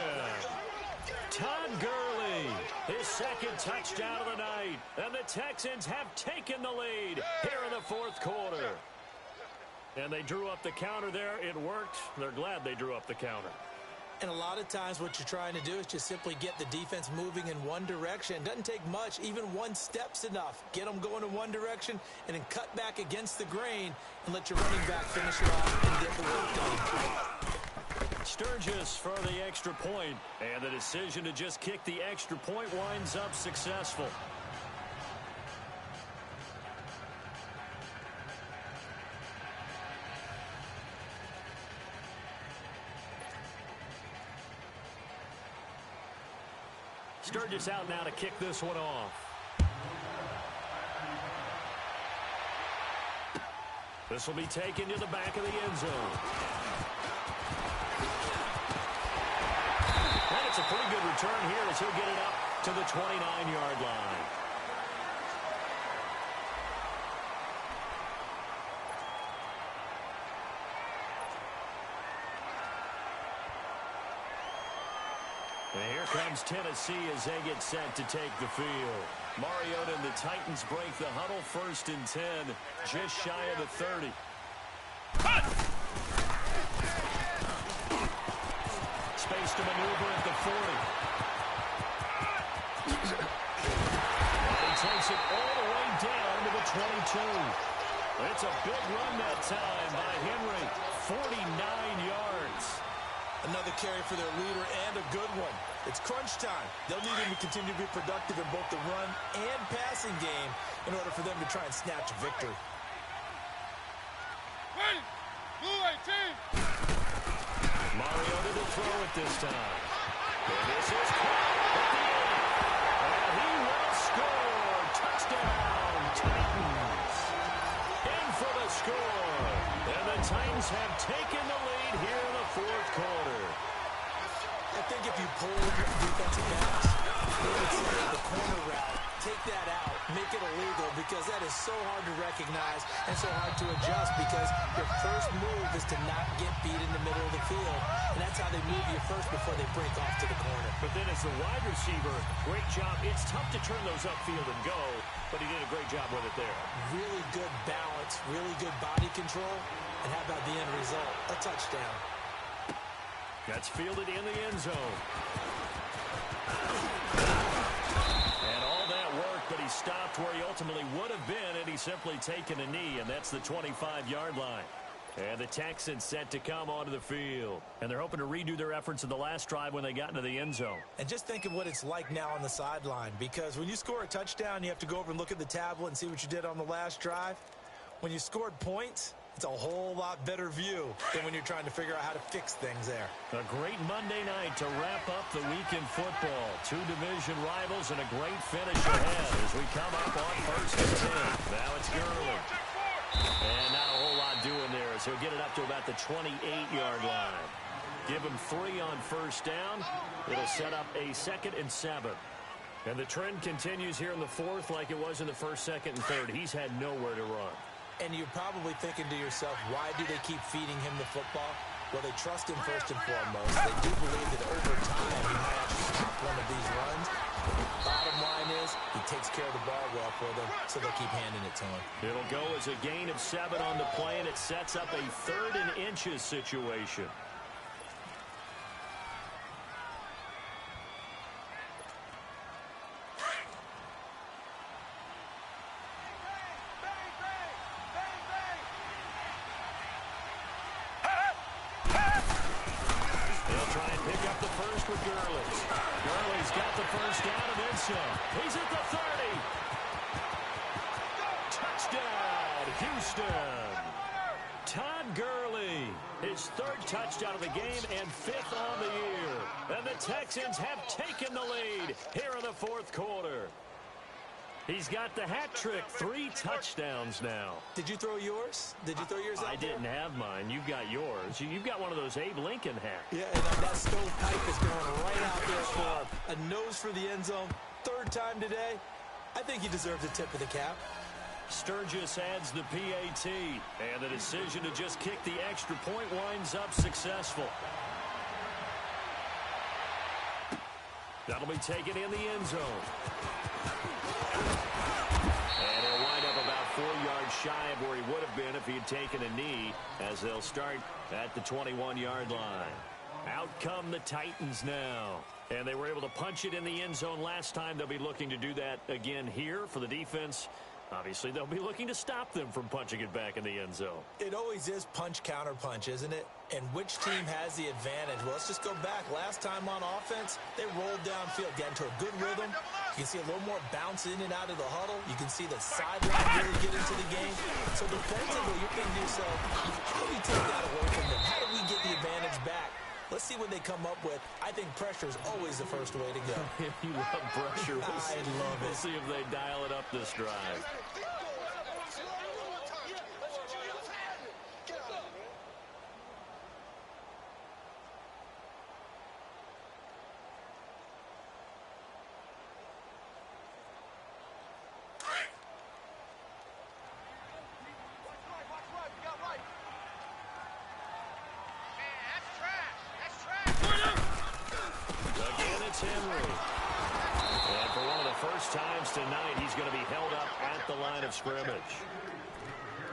Todd Gurley, his second touchdown of the night. And the Texans have taken the lead here in the fourth quarter. And they drew up the counter there. It worked. They're glad they drew up the counter. And a lot of times what you're trying to do is just simply get the defense moving in one direction. It doesn't take much. Even one step's enough. Get them going in one direction and then cut back against the grain and let your running back finish it off and get the work done. Sturgis for the extra point, and the decision to just kick the extra point winds up successful. Sturgis out now to kick this one off. This will be taken to the back of the end zone. And it's a pretty good return here as he'll get it up to the 29-yard line. And here comes Tennessee as they get set to take the field. Mariota and the Titans break the huddle, 1st and 10, just shy of the 30. Space to maneuver at the 40. He takes it all the way down to the 22. It's a big run that time by Henry, 49 yards. Another carry for their leader and a good one. It's crunch time. They'll need him to continue to be productive in both the run and passing game in order for them to try and snatch a victory. Ready. Blue 18. Mariota to throw it this time. And this is caught at the end. And he will score. Touchdown, Titans. In for the score. And the Titans have taken the lead here in the fourth quarter. I think if you pulled defensive backs, they would say the corner route, take that out, make it illegal, because that is so hard to recognize and so hard to adjust, because your first move is to not get beat in the middle of the field, and that's how they move you first before they break off to the corner. But then as the wide receiver, great job. It's tough to turn those upfield and go, but he did a great job with it there. Really good balance, really good body control, and how about the end result? A touchdown. That's fielded in the end zone. And all that work, but he stopped where he ultimately would have been, and he's simply taken a knee, and that's the 25-yard line. And the Texans set to come onto the field. And they're hoping to redo their efforts in the last drive when they got into the end zone. And just think of what it's like now on the sideline, because when you score a touchdown, you have to go over and look at the tablet and see what you did on the last drive. When you scored points, it's a whole lot better view than when you're trying to figure out how to fix things there. A great Monday night to wrap up the week in football. Two division rivals and a great finish ahead as we come up on 1st and 10. Now it's Gurley. And not a whole lot doing there as he'll get it up to about the 28-yard line. Give him 3 on 1st down. It'll set up a 2nd and 7. And the trend continues here in the 4th like it was in the 1st, 2nd, and 3rd. He's had nowhere to run. And you're probably thinking to yourself, why do they keep feeding him the football? Well, they trust him first and foremost. They do believe that over time he might actually stop one of these runs. Bottom line is, he takes care of the ball well for them, so they'll keep handing it to him. It'll go as a gain of 7 on the play, and it sets up a 3rd and inches situation. Gurley's got the 1st down and then some. He's at the 30. Touchdown, Houston. Todd Gurley, His third touchdown of the game and fifth on the year. And the Texans have taken the lead here in the fourth quarter. He's got the hat trick, 3 touchdowns now. Did you throw yours? Did you throw yours out I didn't have mine. You've got yours. You've got one of those Abe Lincoln hats. Yeah, and that stovepipe is going right out there for a nose for the end zone. Third time today. I think he deserves a tip of the cap. Sturgis adds the PAT, and the decision to just kick the extra point winds up successful. That'll be taken in the end zone. And he'll wind up about 4 yards shy of where he would have been if he had taken a knee, as they'll start at the 21-yard line. Out come the Titans now. And they were able to punch it in the end zone last time. They'll be looking to do that again here for the defense. Obviously, they'll be looking to stop them from punching it back in the end zone. It always is punch, counter punch, isn't it? And which team has the advantage? Well, let's just go back. Last time on offense, they rolled downfield, got into a good rhythm. You can see a little more bounce in and out of the huddle. You can see the sideline really get into the game. So defensively, you're thinking to yourself, how do we take that away from them? How do we get the advantage back? Let's see what they come up with. I think pressure is always the first way to go. You love pressure. I love it. We'll see if they dial it up this drive. Tonight, he's going to be held up at the line of scrimmage.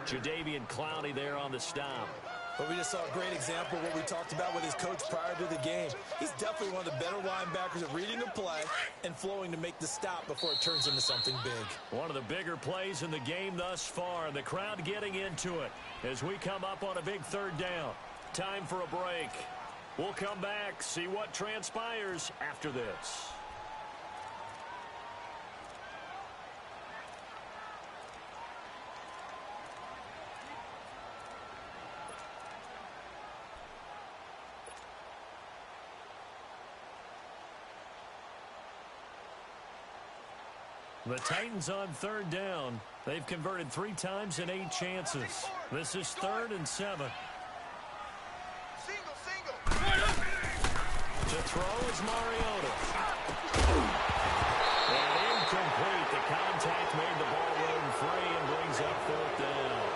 Jadeveon Clowney there on the stop. But we just saw a great example of what we talked about with his coach prior to the game. He's definitely one of the better linebackers at reading a play and flowing to make the stop before it turns into something big. One of the bigger plays in the game thus far. The crowd getting into it as we come up on a big third down. Time for a break. We'll come back, see what transpires after this. The Titans on third down. They've converted 3 times in 8 chances. This is 3rd and 7. Single. To throw is Mariota. And incomplete. The contact made the ball run free and brings up 4th down.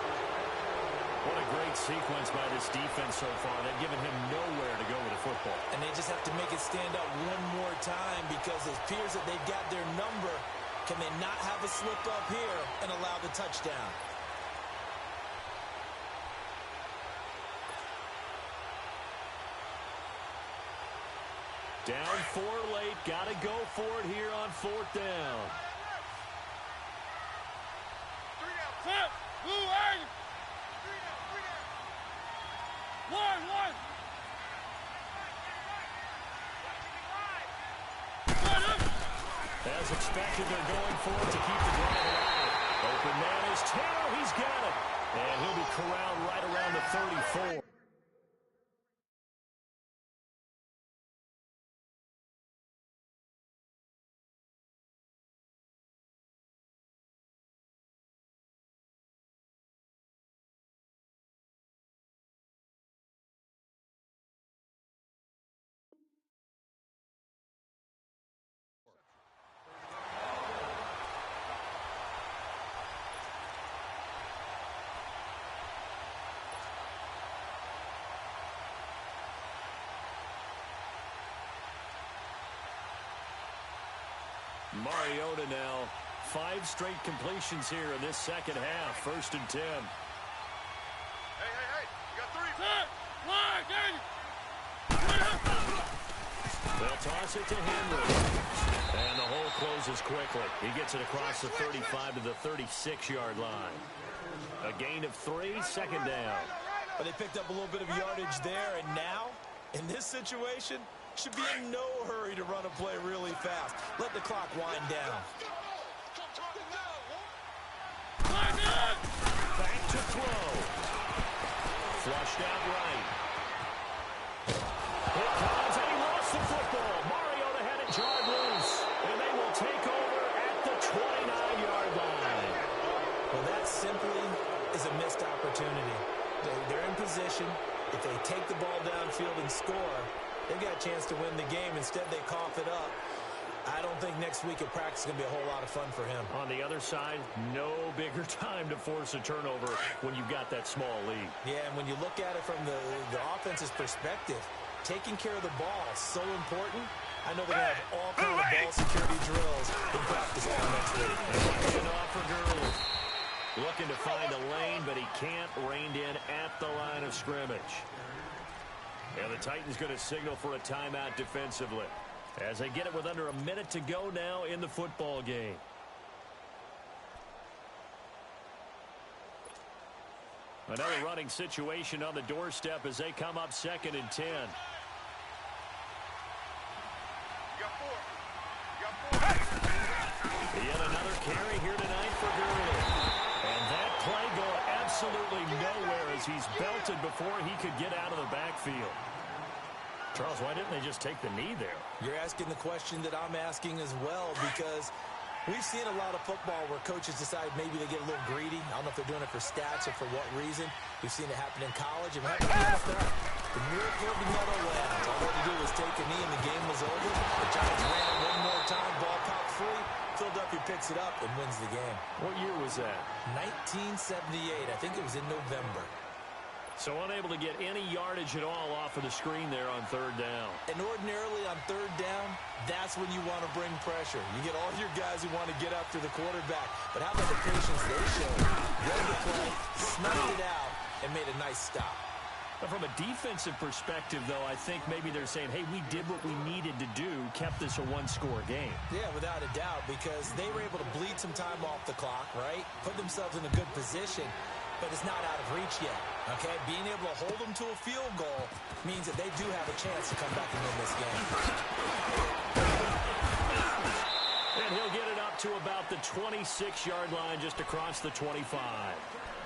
What a great sequence by this defense so far. They've given him nowhere to go with the football. And they just have to make it stand up one more time because it appears that they've got their number. Can they not have a slip up here and allow the touchdown? Down 4 late. Got to go for it here on 4th down. 3 down. Flip. Blue, eight. 3 down. 1. As expected, they're going for it to keep the drive alive. Open man is Taylor. He's got it. And he'll be corralled right around the 34. Mariota now, 5 straight completions here in this second half. 1st and 10. Hey. You got 3. Line, They'll toss it to Henry. And the hole closes quickly. He gets it across the 35 to the 36-yard line. A gain of 3, 2nd down. But they picked up a little bit of yardage there, and now, in this situation, should be in no hurry to run a play really fast. Let the clock wind down. Back to throw. Flushed out right. Here comes, and he lost the football. Mariota had it jarred loose, and they will take over at the 29-yard line. Well, that simply is a missed opportunity. They're in position. If they take the ball downfield and score, they've got a chance to win the game. Instead, they cough it up. I don't think next week at practice is going to be a whole lot of fun for him. On the other side, no bigger time to force a turnover when you've got that small lead. Yeah, and when you look at it from the offense's perspective, taking care of the ball is so important. I know they're going to have all kinds of ball security drills in practice all next week. And off for Gurley. Looking to find a lane, but he can't, reined in at the line of scrimmage. And the Titans going to signal for a timeout defensively, as they get it with under a minute to go now in the football game. Another running situation on the doorstep as they come up 2nd and 10. Yet another carry here tonight for Gurley. And that play going absolutely nowhere as he's belted before he could get out of the backfield. Charles, why didn't they just take the knee there? You're asking the question that I'm asking as well, because we've seen a lot of football where coaches decide maybe they get a little greedy. I don't know if they're doing it for stats or for what reason. We've seen it happen in college and happen in the NFL. The miracle of the Meadowlands. All they had to do was take a knee and the game was over. The Giants ran it one more time, ball popped free. Philadelphia picks it up and wins the game. What year was that? 1978. I think it was in November. So unable to get any yardage at all off of the screen there on 3rd down. And ordinarily on 3rd down, that's when you want to bring pressure. You get all your guys who want to get after the quarterback. But how about the patience they showed? Read the play, snuffed it out, and made a nice stop. But from a defensive perspective, though, I think maybe they're saying, hey, we did what we needed to do, kept this a one-score game. Yeah, without a doubt, because they were able to bleed some time off the clock, right? Put themselves in a good position, but it's not out of reach yet, okay? Being able to hold them to a field goal means that they do have a chance to come back and win this game. And he'll get it up to about the 26-yard line just across the 25.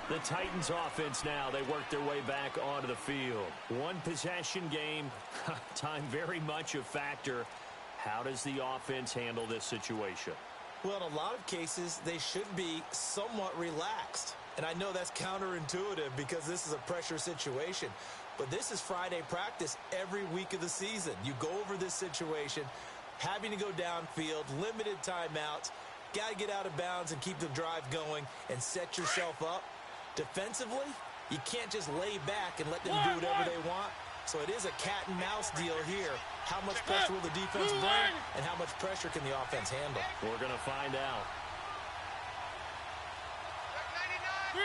The Titans offense now, they work their way back onto the field. One possession game, time very much a factor. How does the offense handle this situation? Well, in a lot of cases, they should be somewhat relaxed. And I know that's counterintuitive because this is a pressure situation. But this is Friday practice every week of the season. You go over this situation, having to go downfield, limited timeouts, got to get out of bounds and keep the drive going and set yourself up. Defensively, you can't just lay back and let them do whatever they want. So it is a cat and mouse deal here. How much pressure will the defense bring, and how much pressure can the offense handle? We're going to find out. 3.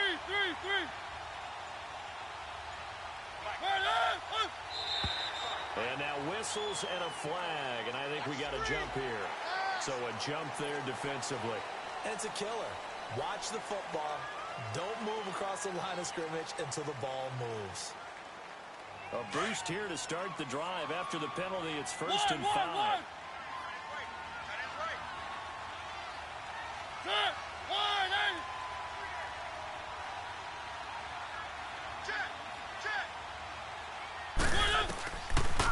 And now whistles and a flag, and I think we got a jump here. So a jump there defensively. And it's a killer. Watch the football. Don't move across the line of scrimmage until the ball moves. A boost here to start the drive. After the penalty, it's 1st and 5.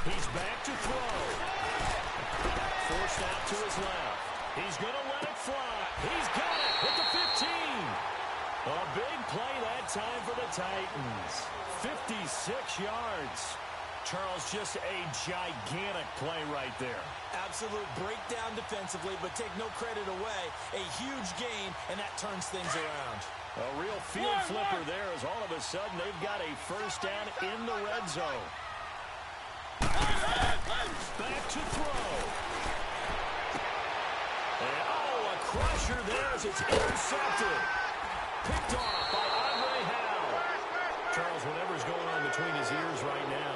He's back to throw. Forced out to his left. He's going to let it fly. He's got it with the 15. A big play that time for the Titans. 56 yards. Charles, just a gigantic play right there. Absolute breakdown defensively, but take no credit away. A huge gain, and that turns things around. A real field flipper there as all of a sudden they've got a 1st down in the red zone. Back to throw. And, a crusher there as it's intercepted. Picked off by Andre Howe. Charles, whatever's going on between his ears right now,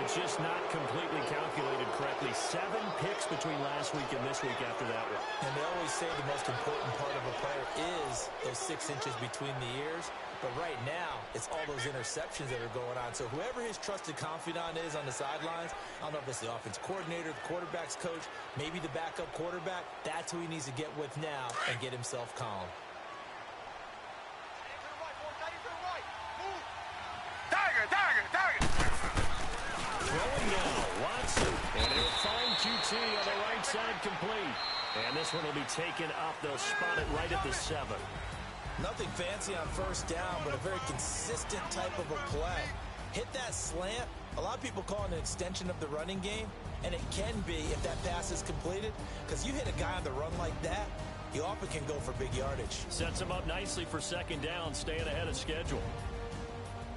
it's just not completely calculated correctly. 7 picks between last week and this week after that one. And they always say the most important part of a player is those 6 inches between the ears. But right now, it's all those interceptions that are going on. So whoever his trusted confidant is on the sidelines, I don't know if it's the offense coordinator, the quarterback's coach, maybe the backup quarterback, that's who he needs to get with now and get himself calm. Tiger! QT on the right side complete. And this one will be taken up. They'll spot it right at the 7. Nothing fancy on first down, but a very consistent type of a play. Hit that slant. A lot of people call it an extension of the running game, and it can be if that pass is completed, because you hit a guy on the run like that, you often can go for big yardage. Sets him up nicely for second down, staying ahead of schedule.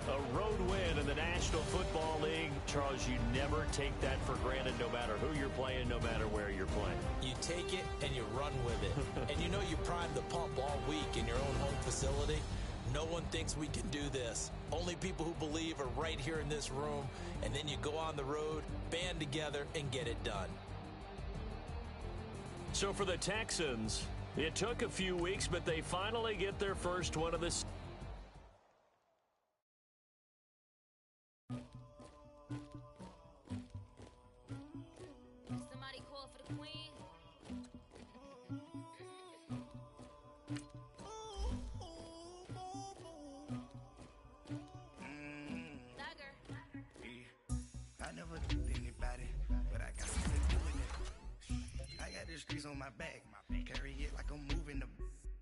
A road win in the National Football League. Charles, you never take that for granted no matter who you're playing, no matter where you're playing. You take it and you run with it. And you know you primed the pump all week in your own home facility. No one thinks we can do this. Only people who believe are right here in this room. And then you go on the road, band together, and get it done. So for the Texans, it took a few weeks, but they finally get their first one of the season. Somebody call for the queen. Dagger. I never knew anybody, but I got something to do with it. I got the streets on my back, carry it like I'm moving the.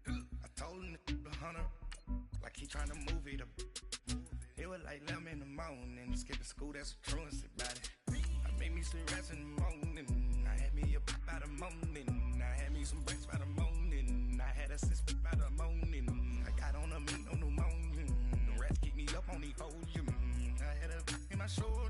I told him the hunter, like he trying to move it up. It was like 11 in the morning, skipping school, that's a truancy about it. I made me some rest in the morning, I had me up by the morning, I had me some breaks by the morning, I had a sis by the morning, I got on a meat on the morning, the rats keep me up on the podium, I had a in my shoulder.